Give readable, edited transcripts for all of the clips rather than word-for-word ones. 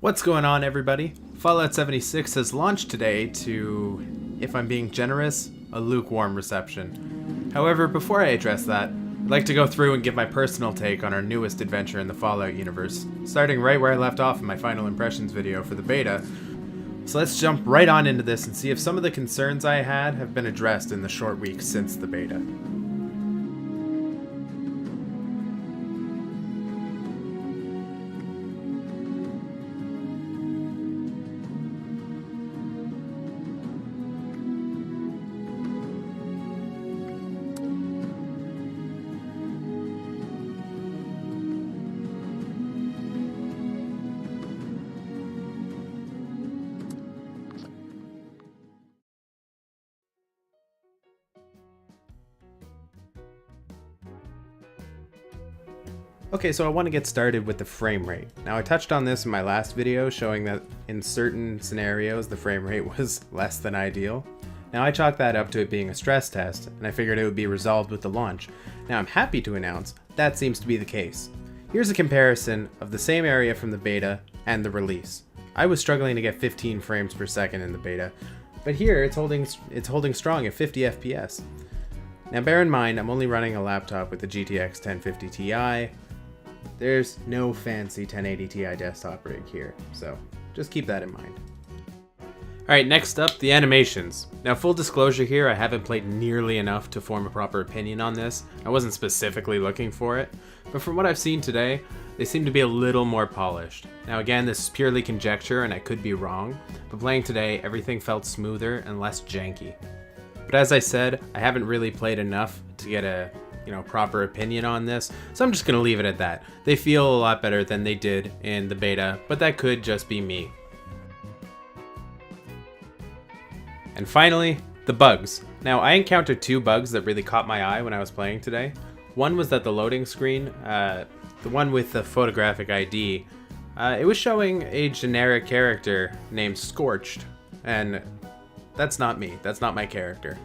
What's going on, everybody? Fallout 76 has launched today to, if I'm being generous, a lukewarm reception. However, before I address that, I'd like to go through and give my personal take on our newest adventure in the Fallout universe, starting right where I left off in my final impressions video for the beta. So let's jump right on into this and see if some of the concerns I had have been addressed in the short weeks since the beta. Okay, so I want to get started with the frame rate. Now, I touched on this in my last video, showing that in certain scenarios the frame rate was less than ideal. Now, I chalked that up to it being a stress test, and I figured it would be resolved with the launch. Now, I'm happy to announce that seems to be the case. Here's a comparison of the same area from the beta and the release. I was struggling to get 15 frames per second in the beta, but here it's holding strong at 50 FPS. Now, bear in mind, I'm only running a laptop with the GTX 1050 Ti. There's no fancy 1080 Ti desktop rig here, so just keep that in mind. Alright, next up, the animations. Now, full disclosure here, I haven't played nearly enough to form a proper opinion on this. I wasn't specifically looking for it, but from what I've seen today, they seem to be a little more polished. Now again, this is purely conjecture and I could be wrong, but playing today, everything felt smoother and less janky. But as I said, I haven't really played enough to get a proper opinion on this, so I'm just gonna leave it at that. They feel a lot better than they did in the beta, but that could just be me. And finally, the bugs. Now, I encountered two bugs that really caught my eye when I was playing today. One was that the loading screen, the one with the photographic ID, it was showing a generic character named Scorched, and that's not me, that's not my character.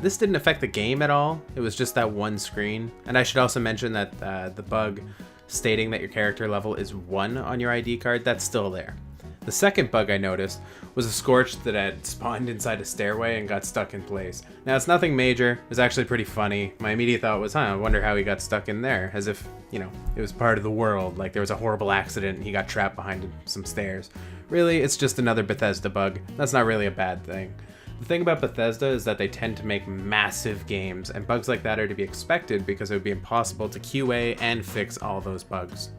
This didn't affect the game at all, it was just that one screen. And I should also mention that the bug stating that your character level is 1 on your ID card, that's still there. The second bug I noticed was a Scorch that had spawned inside a stairway and got stuck in place. Now, it's nothing major, it was actually pretty funny. My immediate thought was, I wonder how he got stuck in there, as if, it was part of the world, like there was a horrible accident and he got trapped behind some stairs. Really, it's just another Bethesda bug. That's not really a bad thing. The thing about Bethesda is that they tend to make massive games, and bugs like that are to be expected because it would be impossible to QA and fix all those bugs.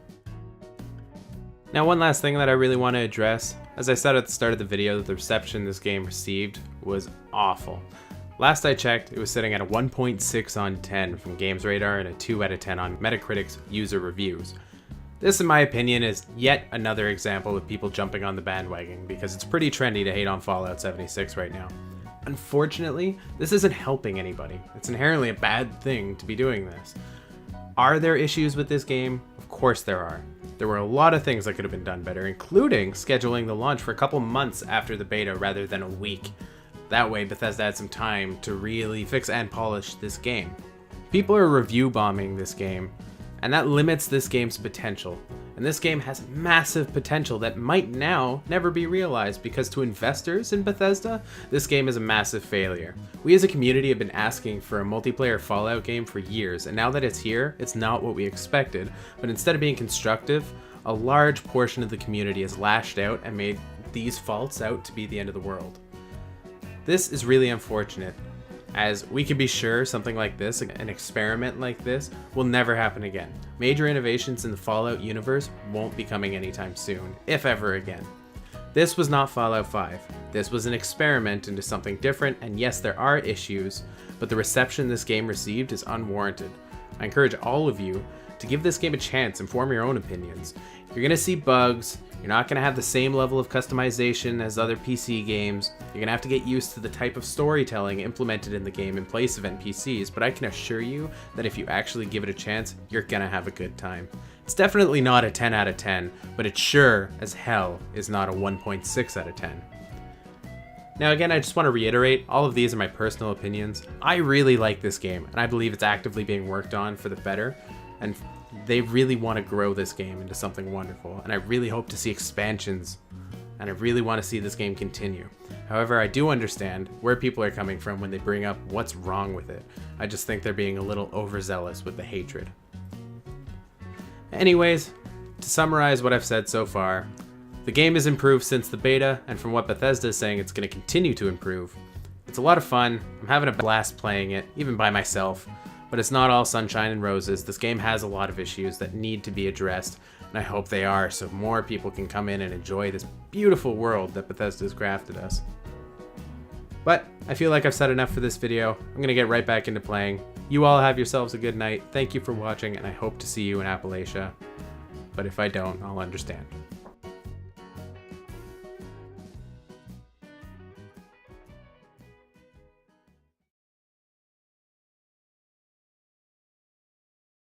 Now, one last thing that I really want to address, as I said at the start of the video, the reception this game received was awful. Last I checked, it was sitting at a 1.6 on 10 from GamesRadar and a 2 out of 10 on Metacritic's user reviews. This, in my opinion, is yet another example of people jumping on the bandwagon, because it's pretty trendy to hate on Fallout 76 right now. Unfortunately, this isn't helping anybody. It's inherently a bad thing to be doing this. Are there issues with this game? Of course there are. There were a lot of things that could have been done better, including scheduling the launch for a couple months after the beta rather than a week. That way, Bethesda had some time to really fix and polish this game. People are review bombing this game, and that limits this game's potential. And this game has massive potential that might now never be realized, because to investors in Bethesda, this game is a massive failure. We as a community have been asking for a multiplayer Fallout game for years, and now that it's here, it's not what we expected. But instead of being constructive, a large portion of the community has lashed out and made these faults out to be the end of the world. This is really unfortunate, as we can be sure something like this, an experiment like this, will never happen again. Major innovations in the Fallout universe won't be coming anytime soon, if ever again. This was not Fallout 5. This was an experiment into something different, and yes, there are issues, but the reception this game received is unwarranted. I encourage all of you to give this game a chance and form your own opinions. You're gonna see bugs, you're not gonna have the same level of customization as other PC games, you're gonna have to get used to the type of storytelling implemented in the game in place of NPCs, but I can assure you that if you actually give it a chance, you're gonna have a good time. It's definitely not a 10 out of 10, but it sure as hell is not a 1.6 out of 10. Now again, I just want to reiterate, all of these are my personal opinions. I really like this game, and I believe it's actively being worked on for the better, and they really want to grow this game into something wonderful, and I really hope to see expansions, and I really want to see this game continue. However, I do understand where people are coming from when they bring up what's wrong with it. I just think they're being a little overzealous with the hatred. Anyways, to summarize what I've said so far, the game has improved since the beta, and from what Bethesda is saying, it's going to continue to improve. It's a lot of fun. I'm having a blast playing it, even by myself, but it's not all sunshine and roses. This game has a lot of issues that need to be addressed, and I hope they are, so more people can come in and enjoy this beautiful world that Bethesda has crafted us. But I feel like I've said enough for this video. I'm going to get right back into playing. You all have yourselves a good night. Thank you for watching, and I hope to see you in Appalachia. But if I don't, I'll understand.